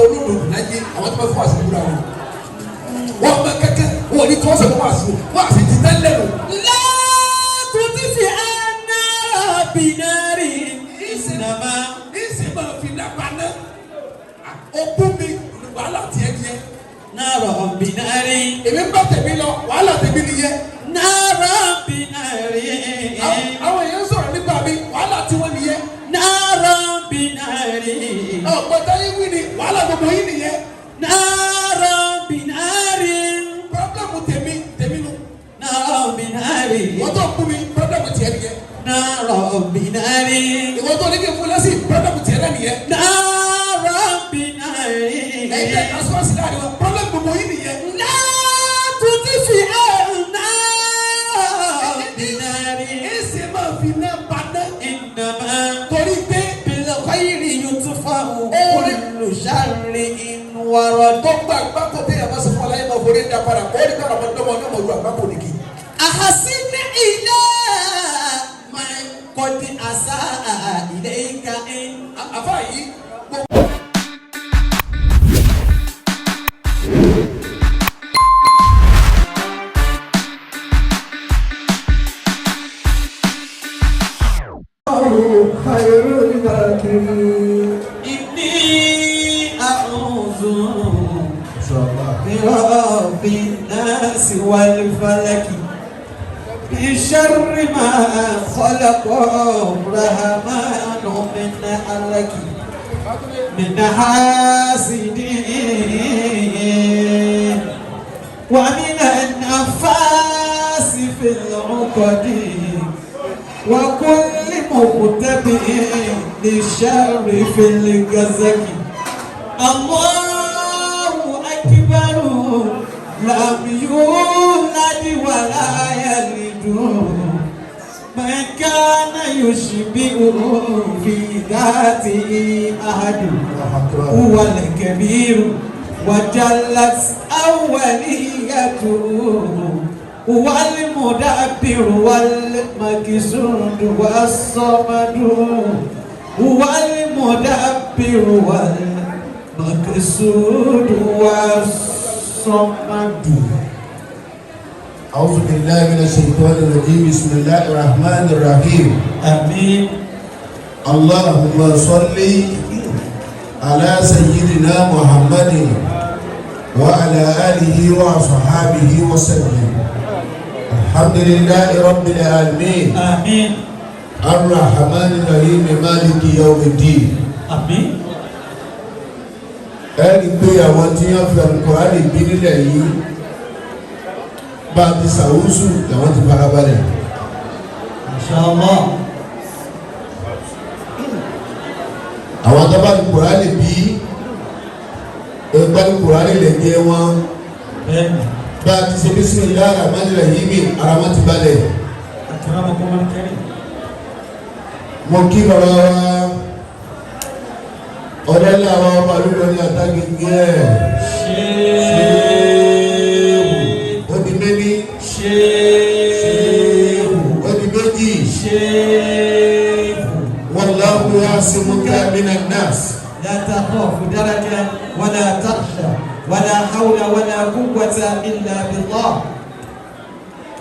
olódò láyé àwọn tó bá fún àṣẹ ìbúra wọn. Wọ́n máa kẹ́kẹ́ wọ́n ní tí wọ́n sọ fún wọ́n àṣẹ ti tẹ́lẹ̀ lò. Láàtú ti fi àná bìnárì ìsìnàmá. Ìsìn máa fi dàgbà náà. Òkú mi wàhálà tiẹ̀ nìyẹn. Nàrọ̀ bìnárì. Èmi bá tèmi lọ wàhálà tèmi nìyẹn. Nàrọ̀ bìnárì. Àwọn èèyàn sọ̀rọ̀ nípa mi wàhálà tí wọ́n nìyẹn. Nàrọ̀ bìnárì. Ọ̀pọ̀ta yín wí ni wàhálà gbogbo yín nìyẹn. Nàrọ̀ bìnárì. Pọ́blẹ́mù tèmi nu. Nàrọ̀ bìnárì. Wọ́n tó kú mi pọ́blẹ́mù tiẹ̀ nìyẹn. Nàrọ̀ bìnárì. Ìwọ́n tó ní kí n fún lẹ́sìn pọ́blẹ́mù tiẹ̀ náà nìyẹn. Nàrọ̀ bìnárì. Ẹ̀yin tẹ̀ kásíwáṣí láàrin wọn pọ́blẹ́mù gbogbo yín nìyẹn. Láàtú ti fi àná bìnárì. Ẹ̀sìn máa fi náà paná. Ìnàmá. Torí pé Bilkhayri yutfa'u kullu sharrin warad. tó gba àgbákò téèyàn bá sọ fún ọláyé máa forí dá padà kó ní kára ọmọdéwọ́n náà mọ̀ lu àgbákò nìkì. Ahsin ila man qad asaa ilayka in. Àfáà yìí Inni a'udhu bi rabbin nas wal falaki min sharri ma khalaqa rahmanu min alaki min hasidin wa min an-nafasi fil 'uqadi wa kulli muqtabi'in للشر في الجزك الله أكبر لم يولد ولا يلد من كان يشبه في ذاته أحد هو الكبير وجلت أوليته هو المدبر والمكسود والصمد هو المدبر والمقصود والصمد. أعوذ بالله من الشيطان الرجيم بسم الله الرحمن الرحيم آمين. اللهم صل على سيدنا محمد وعلى آله وصحابه وسلم. الحمد لله رب العالمين. آمين. الرحمن الرحيم مالك يوم الدين. Àmín. Ẹni pé àwọn tí wọ́n fi Al-Qur'ani bí nílẹ̀ yìí bá ti ṣàwùsù làwọn ti farabalẹ̀. Inshallah. Àwọn tó bá Al-Qur'ani bí ẹgbẹ́ Al-Qur'ani lè jẹ́ wọn. Bẹ́ẹ̀ni. Bá ti ṣe Bismillahir Rahmanir Rahim ara wọn ti balẹ̀. Akramakumul karim. Mo kí bàbá wa ọ̀dẹ́lẹ̀ àwọn ọmọ àlùkò ní àtàgìgì ẹ̀. Ṣéèwù. Ó di méjì. Ṣéèwù. Ó di méjì. Ṣéèwù. Wallahu ya'simuka minan nas. La takhafu darajan wala takhsha wala hawla wala quwwata illa billah.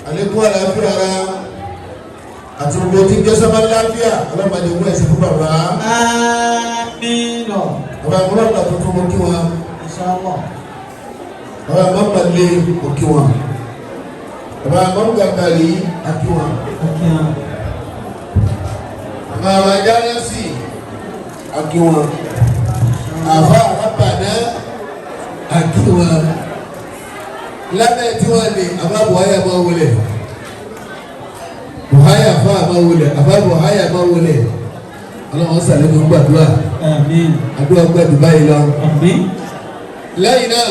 Àlékún àlàáfíà ara àti gbogbo tí ń jẹ́ sábà láàfíà ọlọ́mọdé wọ́n ẹ̀sìn fún bàbá. Àmín. Bàbá àmúlò àgbà tuntun mo kí wọn. Inshallah. Bàbá àmọ́ lé mo kí wọn. Bàbá àmọ́ gàgàrí àkí wọn. Bàbá àwọn ajára sí àkí wọn. Àfa àrábàdá àkí wọn. Lábẹ́ tí wọ́n lè àbábọ̀ ayé máa wọlé. Buhaya fa máa wọlé, àbá Buhaya máa wọlé. Ọlọ́run sàlẹ̀ tó ń gbàdúrà. Àmín. Àdúrà gbàdúrà báyìí lọ. Àmín. Lẹ́yìn náà,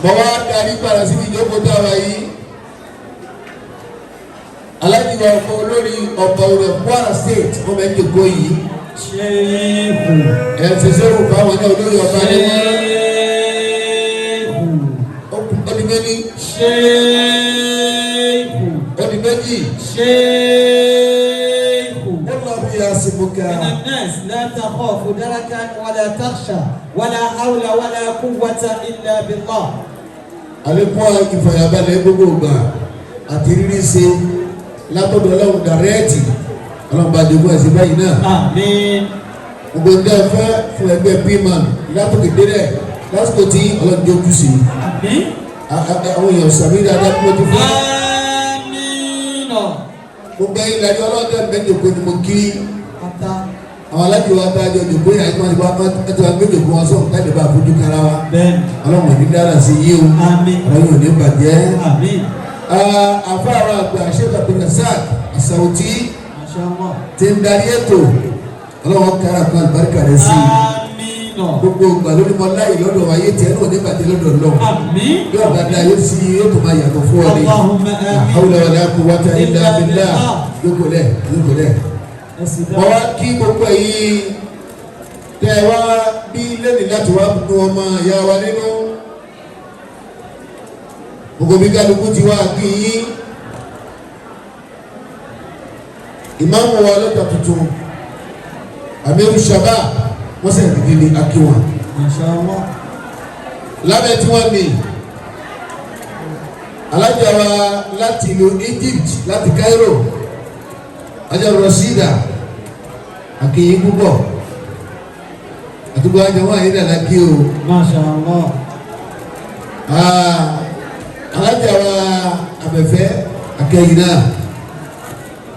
mo wá darí padà síbi ìjókòó tó ara yìí. Aláìníwá ọkọ̀ olórí ọ̀pọ̀ rẹ̀ Kwara State wọ́n máa ń jòkó yìí. Ṣéèwù. Ẹ̀ ti sẹ́wù fáwọn náà olórí ọba ní wọ́n. Ọdún méjì. Ṣéèwù. Ọdún méjì. Ṣéèwù. Wallahu ya'simuka يحزنك من الناس لا تخاف دركا ولا تخشى ولا حول ولا قوة إلا بالله. àlékún ìfàyàbalẹ̀ gbogbo ìgbà àti rírí ṣe látọ̀dọ̀ ọlọ́run dàrẹ́ẹ̀tì ọlọ́run bá jogún ẹ̀sìn báyìí náà. Àmín. gbogbo ẹgbẹ́ fẹ́ fún ẹgbẹ́ pman látòkè délẹ̀ lásìkò tí ọlọ́run jókòó sí. Àmín. àwọn èèyàn sàmì dáadáa kí wọ́n ti fún. Àmín. gbogbo ẹ̀yin ìlàjọ ọlọ́dẹ mẹ́jọ̀kọ́ ni mo kí Ata. àwọn alájọ wa tá a jọ jòkó yà ẹ̀tọ́ àti méjòkó wọn sọ̀rọ̀ káyọ̀ bá fojú kára wa. Bẹ́ẹ̀ni. ọlọ́run ní dára sí yé o. Àmín. ọlọ́run ní bàjẹ́. Àmín. àfáàrọ̀ àgbà Sheikh Abdulrasaq Asauti Mashallah. ti ń darí ètò ọlọ́run kára kan àlùbáríkà rẹ̀ sí i. Àmín. gbogbo ìgbà lórí mọ láyé lọ́dọ̀ wáyé tiẹ̀ náà ní bàjẹ́ lọ́dọ̀ lọ. Àmín. yóò dáadáa yóò sì yóò tó máa yàtọ̀ fún ọ ní. Allahumma la àmín. hawla wala quwwata illa billah. yókò lẹ̀. mo wá kí gbogbo ẹ̀yin tẹ́ wá bí lẹ́nìí láti wá nu ọmọ ìyá wa nínú. gbogbo bí kálukú ti wá kí yín. ìmáàmù wa lọ́tà tuntun Amiru Shaba wọ́n sẹ̀ dìde ní akíwọ̀n. Mashallah. lábẹ́ tí wọ́n ní alájà wa láti ìlú Egypt láti Cairo ajá Rashida akíyín púpọ̀ àtúgbò ajá wọn àyíká lákì o. Mashallah. alájà wa abẹ́fẹ́ akẹ́yìn náà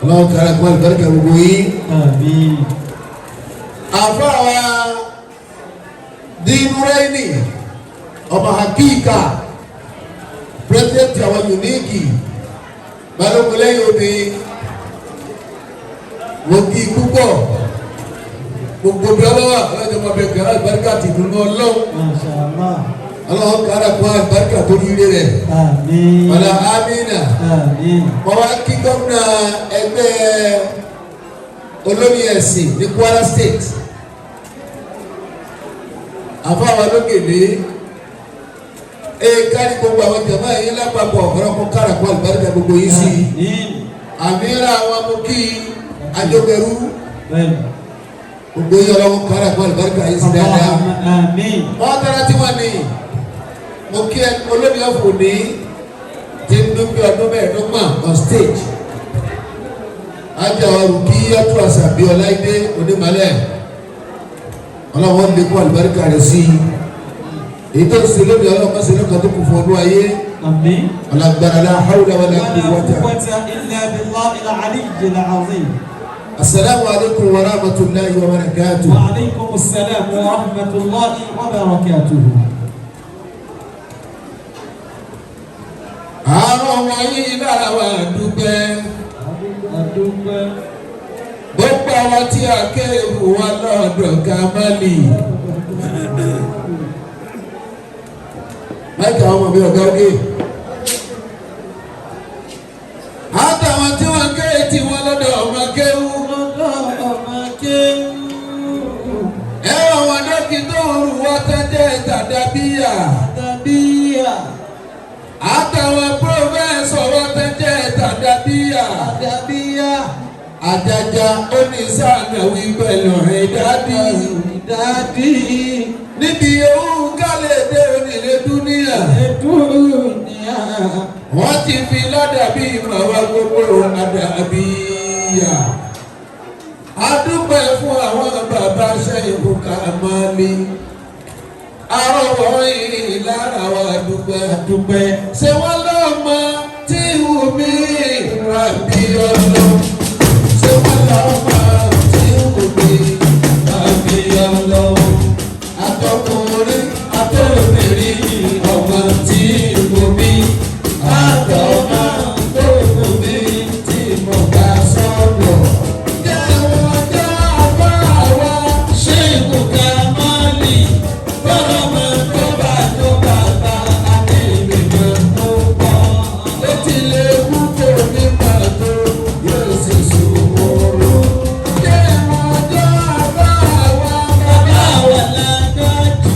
ọlọ́wọ́ kára kó àlùbáríkà gbogbo yín. Àmín. àfáà Dinuraini ọmọ hakika president àwọn unique balógun lẹ́yìn omi wọ́n kí púpọ̀ gbogbo bí ọlọ́wà ọlọ́jọ́ máa bẹ̀ kẹ́rẹ́ àlùbáríkà ti dùn ní ọlọ́run. Mashallah. ọlọ́run kára kó àlùbáríkà tó rí ire rẹ̀. Àmín. ọ̀la amina. Àmín. wọ́n wá kí gómìnà ẹgbẹ́ olórí ẹ̀sìn ní Kwara State àfáwọn lókèlè kárí gbogbo àwọn jàmbá yìí lápapọ̀ ọ̀rọ̀kọ̀ kárakọ̀ àlùbáríkà gbogbo yìí sí àmìíra àwọn amókí àjọgbẹ̀rú gbogbo yìí ọlọ́wọ́ kárakọ̀ àlùbáríkà yìí sí dáadáa. wọ́n tẹ́lá tí wọ́n ní mo kí olómi ọ̀fọ̀ ní tí ń dúpẹ́ ọdún mẹ́ẹ̀ẹ́dọ́gbọ̀n on stage ajá ọrùn kí yàtọ̀ àṣà bí ọláìdé onímọ̀lẹ́ ọlọ́wọ́n lè kó àlùbáríkà rẹ̀ sí i èyí tó ń ṣe lóde ọlọ́wọ́ ṣe lóka tó kù fún ọdún ayé ọ̀làgbàrà la hawla wala quwwata illa billahil aliyyil azim. Assalamu alaikum wa rahmatullahi wa barakatuh. Wa alaikum assalam wa rahmatullahi wa barakatuh. àwọn wọ̀nyí lára wa dúpẹ́ gbogbo àwọn tí a kéwù wa lọ́dọ̀ Kamali. máìkì àwọn ọmọ mi ọ̀gá oge. àtàwọn tí wọ́n ké tí wọ́n lọ́dọ̀ ọmọ kéwù. ẹ̀rọ wọn dókítà òru wọ́n tẹ́jẹ́ tàdábíyà. àtàwọn pírọfẹ́sọ̀ wọ́n tẹ́jẹ́ tàdábíyà. Àjàjà onísànàwí pẹ̀lú ìdádì. Níbi ohun kálẹ̀ dé onílé dúníà. Wọ́n ti fi ládàbí ìmọ̀wá gbogbo àdàbíyà. A dúpẹ́ fún àwọn bàbá Ṣẹ́yìnbó Kamali. Àrọ̀wọ̀ yìí lára wa dúpẹ́. Ṣé wọ́n lọ́mọ tí wù mí rà bí ọlọ́run? Ṣé wọ́n lọ́mọ tí wù mí rà bí ọlọ́run? Àtọkùnrin àtọkùnrin ọmọ tí wù mí àtọmọ tó wù mí tí mo bá sọ̀rọ̀. Jẹ́wọ́n jẹ́ àbá wa Ṣẹ́yìnbó Kamali. Bọ́lọ́mọ tó bá bá àti ìgbìmọ̀ tó pọ̀. Ó ti lè kú kò ní pàtó yóò sì sòwòrò. Jẹ́wọ́n jẹ́ àbá wa bàbá wa lágbàdì.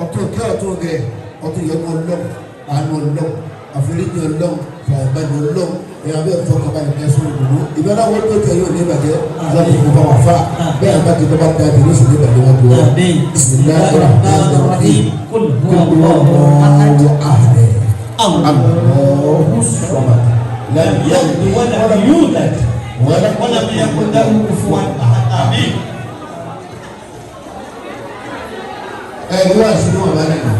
ọ̀tún kí ọ̀tún rẹ̀ ọ̀tún yọnu ọlọ́run àánú ọlọ́run àforíjì ọlọ́run fàìbalẹ̀ ọlọ́run ẹ̀yà bẹ́ẹ̀ fọ́ kaba nìkan sórí ìdùnnú ìbára wọn tó tẹ̀ yóò ní ìbàjẹ́ aláàbò kò bá wà fà bẹ́ẹ̀ bá ti dọ́gba da ìdílé sí ní ìbàjẹ́ wọn tó wà. bisimilahi rahman rahim kul huwallahu ahad Allahu samad lam yalid wa lam yulad wa lam yakun lahu kufuwan ahad àmín. ẹ̀rí wá sínú àbálẹ̀ náà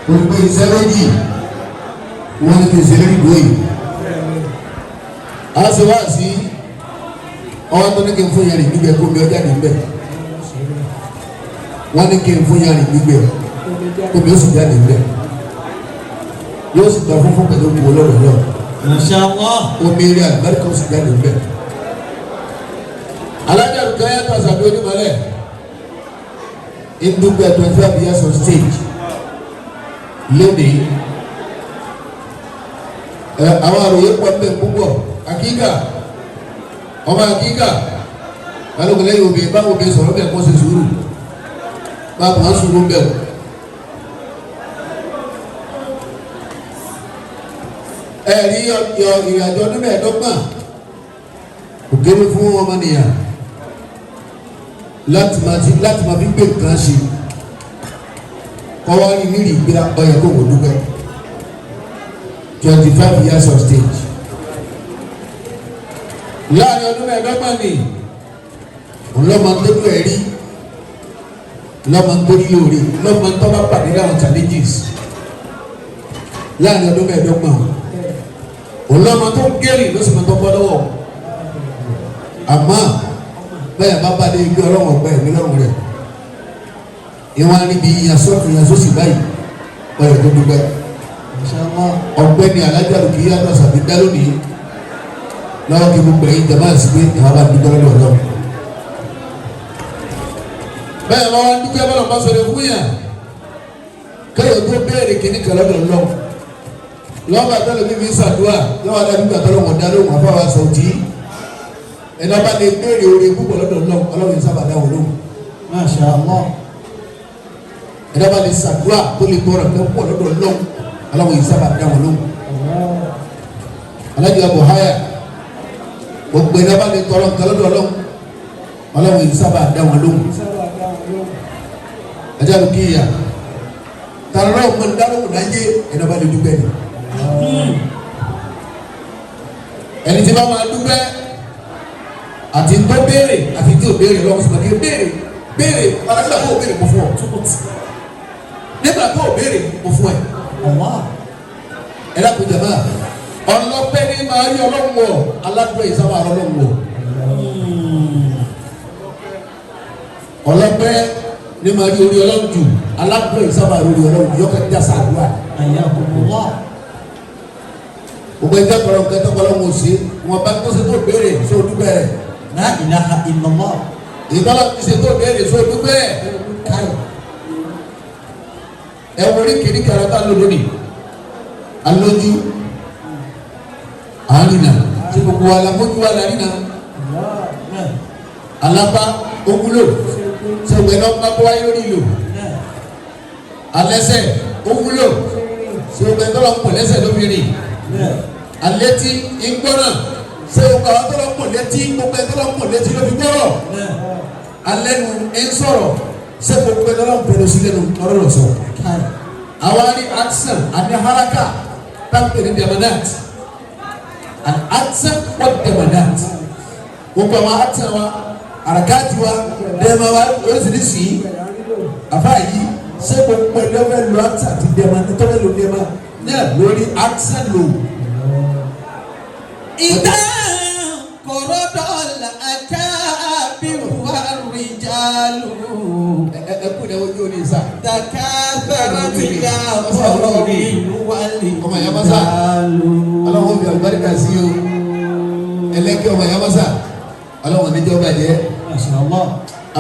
olùgbé ìsẹ́lẹ́jì wọ́n ní kí n ṣẹlẹ̀ ìgbó yìí a ṣe wá sí ọwọ́ tó ní kí n fún yàrá ìgbígbẹ́ kó mi ọjà níbẹ̀ wọ́n ní kí n fún yàrá ìgbígbẹ́ kó mi ó sì jáde níbẹ̀ yóò sì gbà fúnfún pẹ̀lú òkú ọlọ́run náà Inshallah omi eré àgbàríkà ó sì jáde níbẹ̀ alájà lùkọ́ yàtọ̀ àṣàbí onímọ̀lẹ́ indugbe 25 years on stage lónìí àwọn àròyé pọ̀ bẹ́ẹ̀ púpọ̀ àkíkà ọmọ àkíkà balùwẹ̀ lẹ́yìn obìnrin báwo bẹ́ẹ̀ sọ̀rọ̀ bẹ́ẹ̀ kọ́ sí sùúrù báwo máa sùúrù bẹ́ẹ̀ ẹ̀rí ìrìnàjò ọdún mẹ́ẹ̀ẹ́dọ́gbọ̀n òkèrè fún ọmọnìyàn láti máa fi gbé nǹkan ṣe kọ́wá ní nílì ìgbéra ọyẹ kó wò dúpẹ́ 25 years on stage láàrin ọdún mẹ́ẹ̀ẹ́dọ́gbọ̀n ni ọlọ́mọ tó tó ẹ̀rí lọ́mọ tó ní lórí lọ́mọ tó bá pàdé láwọn challenges láàrin ọdún mẹ́ẹ̀ẹ́dọ́gbọ̀n ọlọ́mọ tó gẹ́rì ló sì mọ́ tó bọ́ lọ́wọ́ àmọ́ bẹ́ẹ̀ bá bá dé ibi ọlọ́wọ́ ọgbà ẹ̀mí lọ́rùn rẹ̀ ìwọ̀n níbi ìyàsọ́sì báyìí ọ̀yọ̀ tó dúpẹ́ ọ̀gbẹ́ni alájà òkè yàtọ̀ sàbí dá lónìí lọ́wọ́ kí gbogbo ẹ̀yin jẹ́ máa sì pé ìwọ̀n bá dúpẹ́ lọ́dọ̀ ọlọ́run bẹ́ẹ̀ bá wá dúpẹ́ bọ́lọ̀ bá sọ̀rọ̀ fún yàn kẹ́yọ̀ tó béèrè kíní kan lọ́dọ̀ ọlọ́run lọ́wọ́ àtọ́lẹ̀ mímí sàdúrà lọ́wọ́ adájú àtọ́lẹ̀ wọn dá lóhùn àfáwà sọ̀tì ẹ̀dá bá lè béèrè oore púpọ̀ lọ́dọ̀ ọlọ́run yìí sábà dáhùn lóhùn Masha Allah ẹ̀dá bá lè sàdúrà tó lè gbọ́rọ̀ pé púpọ̀ lọ́dọ̀ ọlọ́run yìí sábà dáhùn lóhùn alájọ àbò háyà gbogbo ẹ̀dá bá lè tọrọ nǹkan lọ́dọ̀ ọlọ́run yìí sábà dáhùn lóhùn ẹ̀dá bá kí ìyà tààrà ọmọ ìdálóhùn láyé ẹ̀dá bá lè dúpẹ́ ni ẹni tí bá máa dúpẹ́ àti tó béèrè àti tí ò béèrè lọ́wọ́ sọ̀rọ̀ kí béèrè nígbà tó ò béèrè kò fún ọ nígbà tó ò béèrè kò fún ẹ ẹ dákun jàmbá ọlọ́pẹ́ ní máa rí ọlọ́run wọ̀ aládùúgbò yìí sábà ọlọ́run wọ̀ ọlọ́pẹ́ ní máa rí orí ọlọ́run jù aládùúgbò yìí sábà orí ọlọ́run jù yọkẹ́ dídá sàdúrà gbogbo ẹjẹ kọlọ kẹtọ kọlọ ń ṣe wọn bá tó ṣe tó béèrè so dúpẹ́ rẹ̀. La ilaha illallah. ìtọ́lá ti ṣe tó béèrè so dúpẹ́ káyọ̀. ẹ wọlé kìíní kẹrẹ tá ló lónìí alójú àárínà tí gbogbo wa la mójú wa la rínà alábá ogúnlò sọgbẹ náà bá bọ́ wáyé lórí ìlò alẹ́sẹ̀ ogúnlò sọgbẹ náà lọ pọ̀ lẹ́sẹ̀ lóbìnrin alẹ́tí ìgbọ́nà ṣé o kà wá tó lọ pọ̀ létí gbogbo ẹ̀ tó lọ pọ̀ létí ló fi gbọ́rọ̀ alẹ́nu ẹ̀ ń sọ̀rọ̀ ṣé gbogbo ẹ̀ tó lọ pọ̀ lọ́sí lẹ́nu ọ̀rọ̀ lọ sọ. àwa ní action àti haraka táǹpẹ̀ ní demanat and action what demanat gbogbo àwọn action wa harakati wa dẹ́mà wa oríṣiríṣi àfa yìí ṣé gbogbo ẹ̀ lọ́fẹ̀ẹ́ lọ action àti demanat tó fẹ́ lọ dẹ́mà náà lórí action lò. Ìdá kọ̀rọ̀dọ̀lá akábíru àrùjálù. Ẹ kú ní ojú oní sá. Dàkà fẹ́ràn ti ga ọ̀rọ̀ ìlú wálé. Ọmọ ìyá Masa, ọlọ́wọ́ fi àlùbáríkà sí o. Ẹlẹ́kẹ́ ọmọ ìyá Masa, ọlọ́wọ́ níjọ́ bàjẹ́.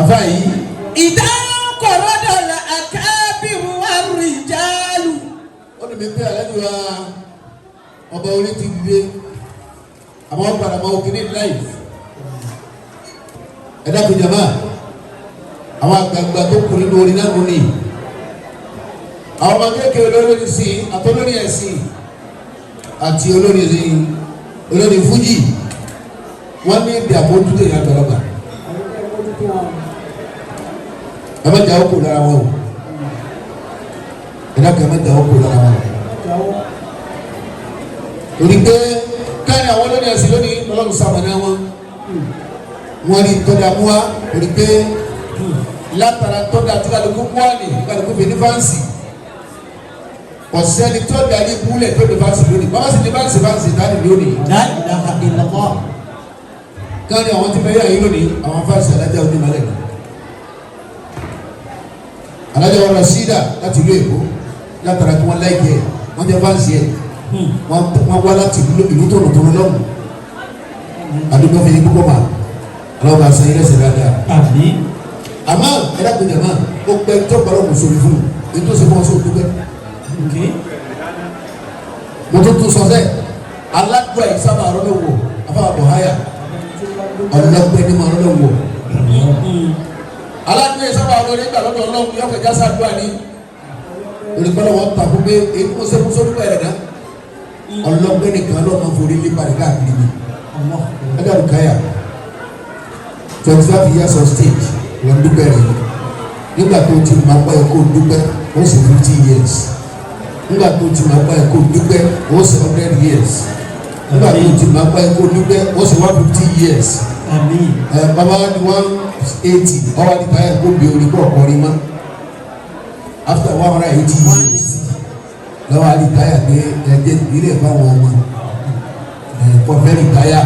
Àfa yìí. Ìdá kọ̀rọ̀dọ̀lá akábíru àrùjálù. Ó ní mi pé àlejò wa ọba orí ti dìde àmọ́ ọ̀padà máa wò kíní life ẹ̀dá kò jàmbá àwọn àgbààgbà tó kù nínú orin náà lónìí àwọn ọmọ kékeré olórí sí àtolórí ẹ̀sìn àti olórí fújì wọ́n ní ìdí àmójútó ìyá àgbàlagbà ẹ má jà ó kù lára wọn o ẹ dákẹ́ ẹ má jà ó kù lára wọn o torí pé káyọ̀ àwọn olórí ẹ̀sìn lónìí lọ́lọ́run sàmànà wọn rí tọ́jà mú wa torí pé látara tọ́jà tí kálukú mú wa ní kálukú fi ní fáǹsì ọ̀sẹ̀ ni tọ́jà ní ìbúlẹ̀ tó ní fáǹsì lónìí bàbá sì ní fáǹsì dání lónìí. káyọ̀ àwọn tí bẹ́ẹ̀ yà yín lónìí àwọn fáǹsì alájà onímọ̀lẹ́ alájà wọn lọ sídà láti ìlú Èkó látara kí wọ́n láìpẹ́ wọ́n jẹ́ fáǹsì ẹ̀ wọ́n wá láti ìlú tó lọ́wọ́ àdúgbò fi yín púpọ̀ mà aláwọ̀ bá sẹ́yìn lẹ́sẹ̀ dáadáa. àmọ́ ẹ̀dá kò jẹ̀mọ́ ó pẹ́ tó gbọ́dọ̀ kò sórí fún un ètò ìsìnkú wọn sóò dúpẹ́. mo tún sọ sẹ́ aládùn àyè sábà rọ́lẹ̀ wò afáwà bọ̀háyà ọ̀lọ́gbẹ́ ní ma rọ́lẹ̀ wò. aládùn àyè sábà rọ́lẹ̀ nígbà lọ́dọ̀ ọlọ́run yọ̀ọ́ kẹjá sáàdúrà ní olùkọ́lọ́ wọn ta fún pé èyí kò sẹ́kù sórí pẹ̀lẹ́ náà ọlọ́gbẹ́ nìkan lọ́mọ forí lípa ní káàkiri ni ẹ̀dá Rukaya 25 years on stage wọ́n dúpẹ́ rẹ̀ nígbà tó ti máa pa ẹ̀kọ́ dúpẹ́ wọ́n sì 50 years nígbà tó ti máa pa ẹ̀kọ́ dúpẹ́ wọ́n sì 100 years nígbà tó ti máa pa ẹ̀kọ́ dúpẹ́ wọ́n sì 150 years bàbá wa ni 180 ọwọ́ nípa ẹ̀kọ́ bí orí kọ́ ọ̀kọ́rin mọ́ after 180 years lọ́wọ́ àdìtáyà pé ẹ̀jẹ̀ ìbílẹ̀ fáwọn ọmọ kọfẹ́ ìtáyà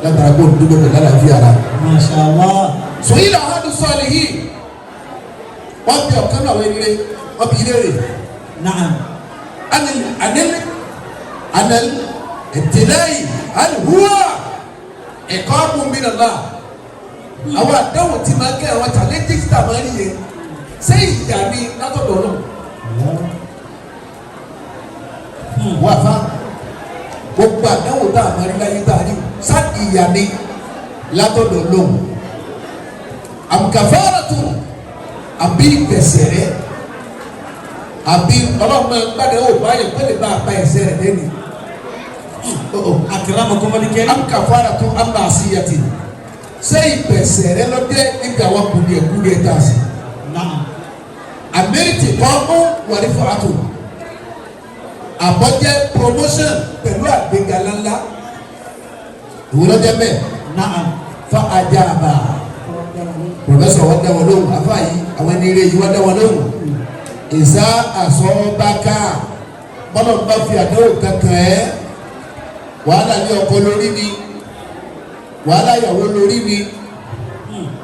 látara kó dúdú pẹ̀lú àlàáfíà rà. Masha Allah. sòyìn náà hàn sọ́ọ̀lì yìí wọ́n bí ọ̀kan náà wọ́n ilé wọ́n bí ilé rẹ̀. Naam. anil ìtìlẹ́yìn alihuwa ẹ̀kọ́ ọ̀gbùnmi nàlá àwọn àdáwò tí máa kẹ́ àwọn challenges tá a máa ń yẹ sẹ́yìn ìyá mi látọ̀dọ̀ náà. wà fá gbogbo àdáwò tá a máa rí láyé tá a rí sá ìyá ni látọ̀dọ̀ lóhùn àmùkàfẹ́rẹ́ tó àbí ìgbẹ̀sẹ̀ rẹ àbí ọlọ́mọ gbàdéwò báyìí pé lè bá a bá ẹsẹ̀ rẹ lẹ́nu. Akramakum al-karim. àmùkàfẹ́rẹ́ tó àmà àṣìyàtì ṣé ìgbẹ̀sẹ̀ rẹ lọ́dẹ nígbà wọn kùdìẹ̀kùdìẹ̀ tá a sì. àmẹ́rìtì kọ́kọ́ wàrí fún àtò àbọ̀jẹ́ promotion pẹ̀lú àgbéga ńláńlá ìwúlọ́jẹ́ bẹ́ẹ̀ fa ajá àbá professor wọ́n dá wọn lóhùn afáàyí àwọn ẹni rẹ̀ yìí wọ́n dá wọn lóhùn ìsá àsọ̀ọ́báká bọ́lá ń bá fi àdéhùn kankan ẹ́ wàhálà ní ọkọ lórí ni wàhálà ìyàwó lórí ni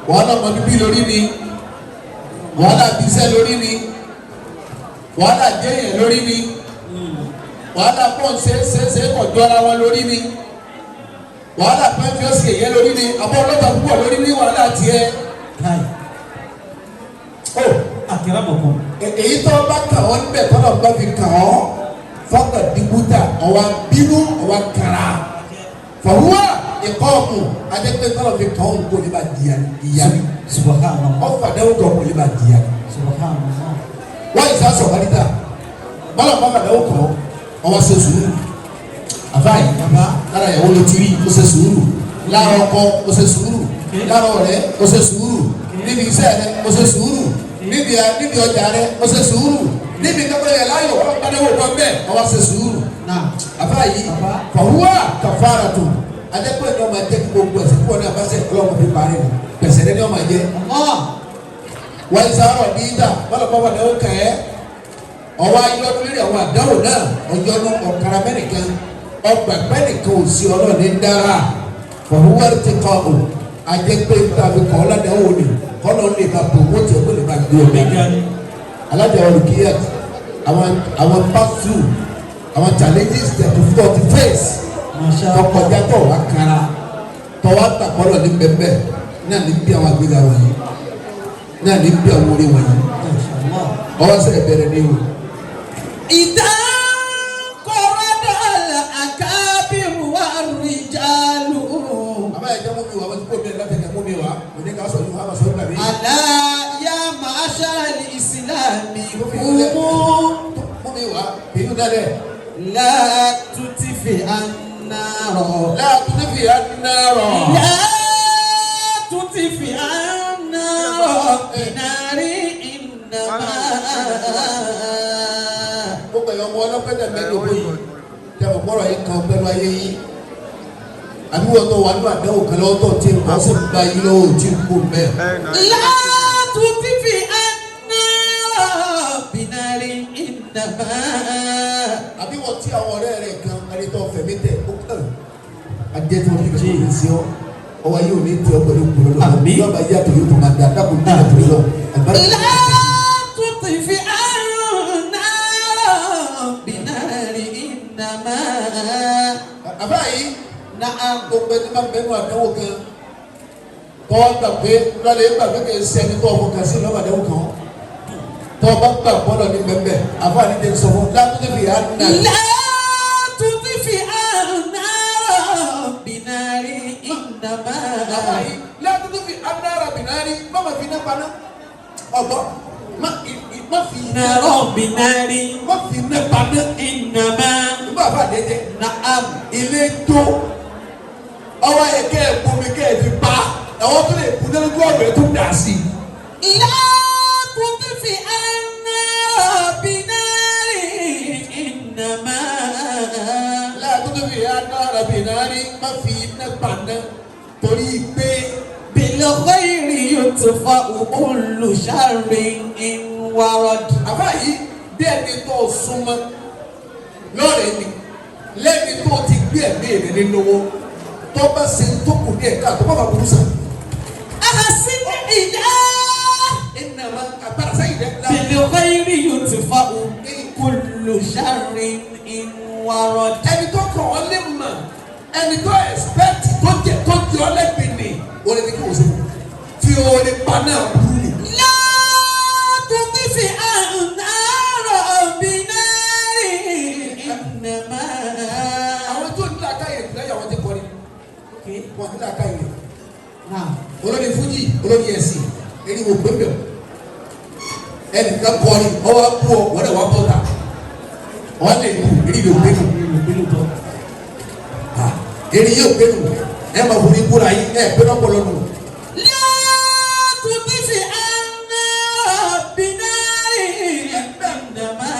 wàhálà ọmọdébí lórí ni wàhálà bíṣẹ́ lórí ni wàhálà jẹ́yẹ̀ lórí ni wàhálà pọ́n ṣe kọjú ara wọn lórí ni wàhálà pẹ́ńfẹ́ sí èyẹ lórí ni àbọ̀ ọlọ́ta púpọ̀ lórí ni wàhálà tiẹ̀. ó Akramakum. èyí tó bá kà ọ́ níbẹ̀ tọ́lọ̀ bá fi kà ọ́ fọ́kà dìbútà ọ̀wá bínú ọ̀wá kàrà fọwọ́ ẹ̀kọ́ ọ̀kùn adẹ́gbẹ́ tọ́lọ̀ fi kà ọ́ nǹkó ní bá dìyà ìyá mi. Subhanallah. ọ̀fà dẹ́wọ́ tó kò ní bá dìyà. Subhanallah. wọ́n yìí sá sọ̀rọ̀ níta bọ́lá bá dẹ́wọ́ kọ́ ọwọ́ ṣe sùúrù àbáyé lára ìyàwó ló ti rí ó ṣe sùúrù lára ọkọ ó ṣe sùúrù lára ọ̀rẹ́ ó ṣe sùúrù níbi iṣẹ́ rẹ ó ṣe sùúrù níbi ọjà rẹ ó ṣe sùúrù níbi kápẹ́ yẹ láyò ọlọ́pàdéwò kan bẹ́ẹ̀ ọwọ́ ṣe sùúrù àbáyé fàwúwà kàfàrà tó adẹ́pẹ́ ní ọmọ ẹ̀jẹ̀ gbogbo ẹ̀sìn púpọ̀ ní abáṣẹ ọlọ́mọ fi parí ni pẹ̀sẹ̀ ní ọmọ ẹ̀jẹ̀ wọ́n sàárọ̀ ní ìdá bọ́lọ̀bọ́lọ̀ ní ó kẹ́ ẹ́ ọwọ́ ayọ́dún lórí àwọn àdáwò náà ọjọ́ ní ọ̀kara mẹ́nìkan ọgbà pẹ́nìkan ò sí ọlọ́ọ̀ni dára fọwọ́wọ́rì ti kọ́ ọ̀ ajẹ́pẹ́ tàbí kọ́ ọ̀làdáwò ni kọ́nà lè máa promote ẹ̀ kó lè máa gbé ọ̀gá alájà olùkíyà àwọn pass through àwọn challenges that you got to face tọkọjá tó wà kára tọwọ́ àtàkọ́lọ̀ ní bẹ́ẹ̀ náà ní bí àwọn àgbéga wọ̀nyí náà ní bí àwọn orí wọ̀nyí ọwọ́ sẹ́yìn bẹ̀rẹ̀ ní o. Ìdá kọ́rọ́dọ̀lá àkábìrù wà rìjàlù. àbáyé jẹ́ mú mi wá wọ́n ti kó mi láti ẹ̀kẹ́ mú mi wá òní ká sọ yìí wọ́n á máa sọ nígbà mí. ألا يا معشر الإسلام Mumi wa binu dale. لا تطفئ النار La tunafi an-nara. لا تطفئ النار بنار إنما Gbogbo ẹ̀yọ́ ọmọ ọlọ́pẹ́dẹ̀ mẹ́rin òwe yìí tẹ ọ̀ gbọ́rọ̀ yìí kan pẹ̀lú ayé yìí àbúrò tó wà ní àdáwò kan lọ́wọ́ tó ti ń bọ́ sí gba yìí lọ́wọ́ tí ń kó mẹ́. لا تطفئ النار بنار إنما àbí wọ́n tí àwọn ọ̀rẹ́ rẹ̀ kan ẹni tó fẹ̀mí tẹ̀ ó kàn ajẹ́ tí wọ́n fi kí èyí sí ọ ọwọ́ yóò ní tí ọ pẹ̀lú kúrò lọ yọba yá tó yóò tó máa dá dákò ní àtò lọ. لا تطفئ النار بنار إنما àbá yìí نعم gbogbo ẹni máa bẹnu àdánwò kan kọ́ gbà pé lọ́lẹ̀ gbà pé kì í ṣe ẹni tó ọkọ̀ kan sí lọ́wọ́ àdánwò kan tó ọba gbà bọ́lọ̀ ní bẹ́ẹ̀ àbá ní tẹ́ sọ fún látúndé fi hàn náà. لا تطفئ النار بنار إنما àbá yìí látúndé fi hàn náà bìnárì má ma fi iná paná ọgbọ́n má fi نار بنار má fi iná paná. إنما nígbà bá dédé نعم ilé tó ọwọ́ yẹ kẹ́ ẹ̀ bomi kẹ́ ẹ̀ fi pa ẹ̀wọ́n tó lè kú lójú ọ̀bẹ tó dà sí. لا تطفئ النار بنار إنما látúndé fi hàn náà bìnárì má fi iná paná torí pé. بالخير يطفأ كل شر إن ورد àbá yìí bí ẹni tó súnmọ́ lọ́rẹ̀ ni lẹ́ni tó ti gbé ẹ̀mí rẹ̀ nínú owó tó bá ṣe tó kù ní ẹ̀ka tó bá bá burú sàn. أحسن إلى ìnàmà àgbàrá sẹ́yìn rẹ̀ la. بالخير يطفأ كل شر إن ورد ẹni tó kàn ọ́ lé mà ẹni tó ẹ̀sìpẹ́tì tó jẹ ọ́ lẹ́gbẹ̀ẹ́ ni wọ́n lè ní kí wọ́n ṣe fi oore pa náà burú ni. لا تطفئ النار بنار إنما àwọn tó ní làákàyè lẹ́yìn àwọn tí kọ́ni wọ́n ní làákàyè نعم olórí fújì olórí ẹ̀sìn ẹni wò gbẹ́bẹ̀ ẹnìkan kọ́ni ọwọ́ kú ọ wọ́n lè wá bọ́ta wọ́n lè lu èyí ló gbẹ́nu èyí yóò gbẹ́nu ẹ máa fún mi kúra yín ẹ gbẹ́nu ọpọlọ nù. لا تطفئ النار بنار إنما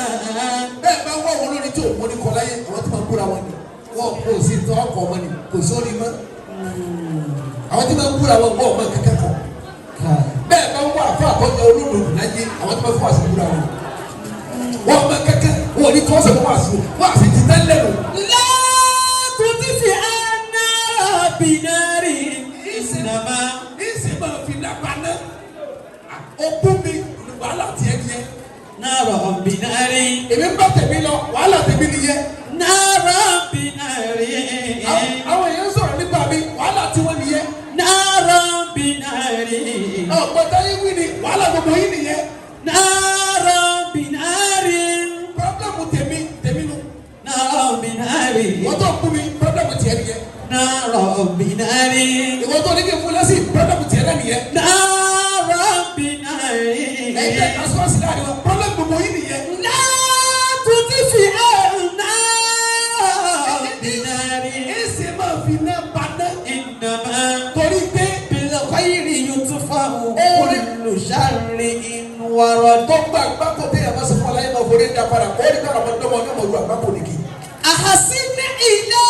bẹ́ẹ̀ bá wọ́n wọn lórí tí òun mọ́ ní kọ́ láyé àwọn tí máa kúra wọn ni wọ́n kò sí tọ́ ọkọ̀ wọn ni kò sórí mọ́ àwọn tí máa kúra wọn wọ́n máa kẹ́kẹ́ kọ́ bẹ́ẹ̀ bá wọ́n àfọ àkọ́jọ olódò láyé àwọn tí máa fún àṣẹ kúra wọn wọ́n máa kẹ́kẹ́ wọn ní tọ́ sọ̀rọ̀ wọ́n àṣẹ ti tẹ́lẹ̀ lò. لا تطفئ النار بنار إنما ìsìn máa fi dàgbà náà ogún mi wàhálà tiẹ̀ nìyẹn نار بنار èmi ń bá tèmi lọ wàhálà tèmi nìyẹn نار بنار àwọn èèyàn sọ̀rọ̀ nípa mi wàhálà tiwọn nìyẹn نار بنار ọ̀pọ̀ta yín wí ni wàhálà gbogbo yín nìyẹn نار بنار pọ́blẹ́mù tèmi nu نار بنار wọ́n tó kú mi pọ́blẹ́mù tiẹ̀ nìyẹn نار بنار ìwọ́n tó ní kí n fún lẹ́sìn pọ́blẹ́mù tiẹ̀ náà nìyẹn نار بنار ẹ̀jẹ̀ kásíwáṣí láàrin wọn pọ́blẹ́mù gbogbo yín nìyẹn. لا تطفئ النار بنار ìsìn máa fi náà paná إنما torí pé بالخير يطفأ كل شر إن ورد tó gba àgbákò téèyàn máa sọ fún ọláyé máa forí dá padà kó ní kára ọmọdé ọmọ náà mọ̀ lu àgbákò nìkì. أحسن إلى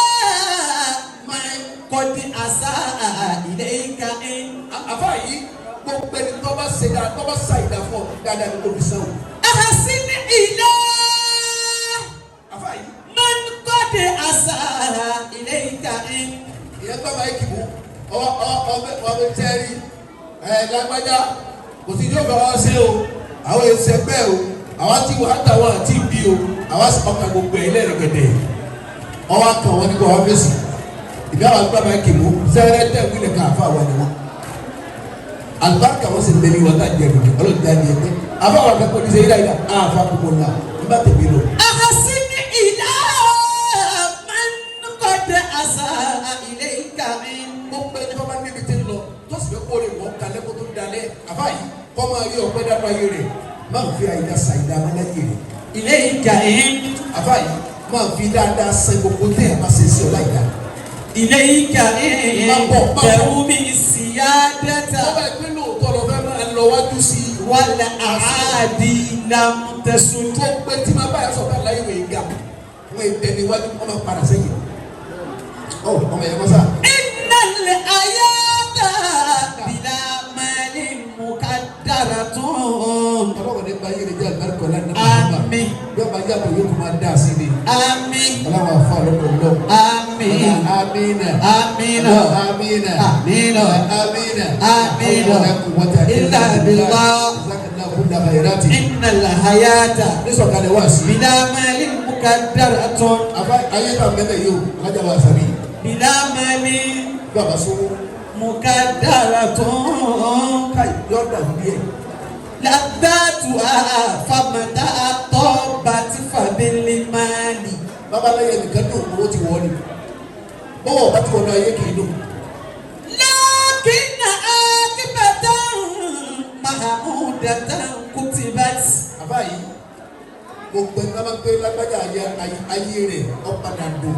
من قد أساء إليك إن àfa yìí gbogbo ẹni tó bá ṣe dáa tó bá sa ìdá fún ọ dáadáa ní olùsí sáwọn. أحسن إلى àfa yìí من قد أساء إليك إن ìyẹn tó máa kì í mú ọbẹ̀ tẹ́rì lágbájá kò sí yóò bá wọn ṣe o àwọn èsè bẹ́ẹ̀ o àwọn tí wọ́n àtàwọn àti ìbí o àwọn ọkà gbogbo ẹ̀ lẹ́rẹ̀gẹ̀dẹ̀ ọwọ́ kan wọn ní kó wọn fèsì ìdá àwọn àgbà máa kì í mú sẹ́rẹ́ tẹ̀ wílẹ̀ ká àfa wọn ni wọn àlùbáríkà wọn sì ń bẹ̀rẹ̀ wọn láti ẹ̀rù ọlọ́run dá ní ẹgbẹ́ àfa wọn akẹ́kọ̀ọ́ ní sẹ́yìn láyìí àfa kúkú náà nígbà tẹ̀mí lọ. أحسن إلى من قد أساء إليك إن gbogbo ẹni tó bá níbi tí ń lọ tó sì fẹ́ kó lè wọ́n kalẹ́ kó tó dalẹ̀ àbá yìí kọ́ máa rí ọpẹ́ dábàá ayé rẹ̀ máa fi àyíká ṣàyídá amáláyé rẹ̀. ilé ìkà yìí. àbá yìí máa fi dáadáa san gbogbo tẹ́ ẹ̀ máa ṣe sí ọ láì dá. ilé ìkà yìí tẹ̀wú mi ìsìyá dẹ́ta. wọ́n bá gbé lóòótọ́ lọ fẹ́ máa lọ wájú sí i. wàlẹ̀ àádì làmùtẹ̀sùn. tó pé tí máa bá yà sọ̀tà láyé wẹ̀ ga wọ́n ẹ̀ tẹ̀lé wájú wọ́n máa padà sẹ́yìn. ọ̀ ọmọ yẹn mọ́sá. ìnàlẹ̀ ayáta bìlà mẹ́lì mùkàdàrà tún. ọlọ́wọ́n ní báyé rẹ̀ jẹ́ àgbàkọ̀ lánàá. àmín. yóò máa yàtọ̀ yóò kó máa dá sí ni. àmín. ọlọ́wọ́n afọ àlọ́kọ̀ lọ. àmín. amina. amina. amina. amina. amina. amina. illa billah. innal hayata. nísọ̀kalẹ̀ wá sí. bìlà mẹ́lì mùkàdàrà tún. àbá ayé náà mẹ́lẹ̀ yìí o alájà wa sàbí. bìlà mẹ́lì bàbá sọ́wọ́. mùkàdàrà tún. káyì yọ̀ọ́ dàbí díẹ̀. Ladatuha famata atobati fabilimali. babaláyé nìkan dùn owó ti wọ́ọ́ ni bọ́wọ́ bá ti wọ́n náà ayé kì í dùn. Lakinna akibatan mahamudatan kutibat. àbá yìí gbogbo ẹni náà máa ń pè lágbájá ayé rẹ̀ ọ̀padà dùn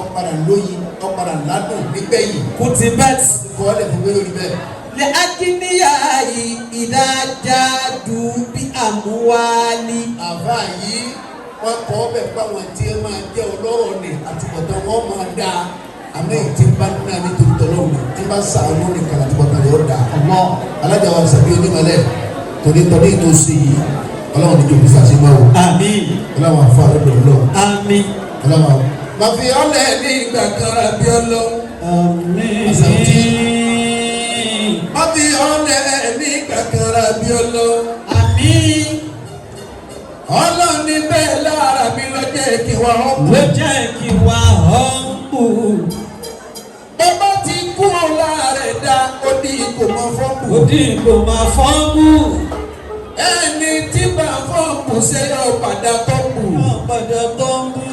ọ̀padà lóyin ọ̀padà ládùn nígbẹ̀yìn. Kutibat. kọ́ ọ́ lẹ̀ fún mi lórí bẹ́ẹ̀. Le akiniya ìdájàdù bí àmúwálí. àbá yìí wọ́n kọ́ ọ́ bẹ̀ fáwọn tí ẹ máa jẹ́ ọlọ́rọ̀ ni àtúbọ̀tán wọn máa dá àmọ́ èyí tí bá ní náà nítorí tọ́lọ́run ni tí bá sàánú ní kàlà àtúbọ̀tán yóò dá. ọmọ alájà wa sàbí onímọ̀lẹ́ torí tọ́lé tó ṣe yìí ọlọ́run níjọ́ bí sàṣẹ máa wò. àmín. ọlọ́run àfọ àlọ́dọ̀ ọlọ́run. àmín. ọlọ́run àwọn. màfi ọlẹ́ ní ìgbà kan ra bí ọlọ́run. àmín. màfi ọlẹ́ ní ìgbà kan ra bí ọlọ́run. àmín. ọlọ́run ní bẹ́ẹ̀ lára mi ló jẹ́ kí wọ́n hàn kú. ló jẹ́ kí wà hàn kú. bàbá ti kú láàrẹ̀ dá ó ní kò máa fọ́ọ̀mù. ó ní kò máa fọ́ọ̀mù. ẹni tí bá fọ́ọ̀mù ṣe yọ padà tó kù. padà tó kù.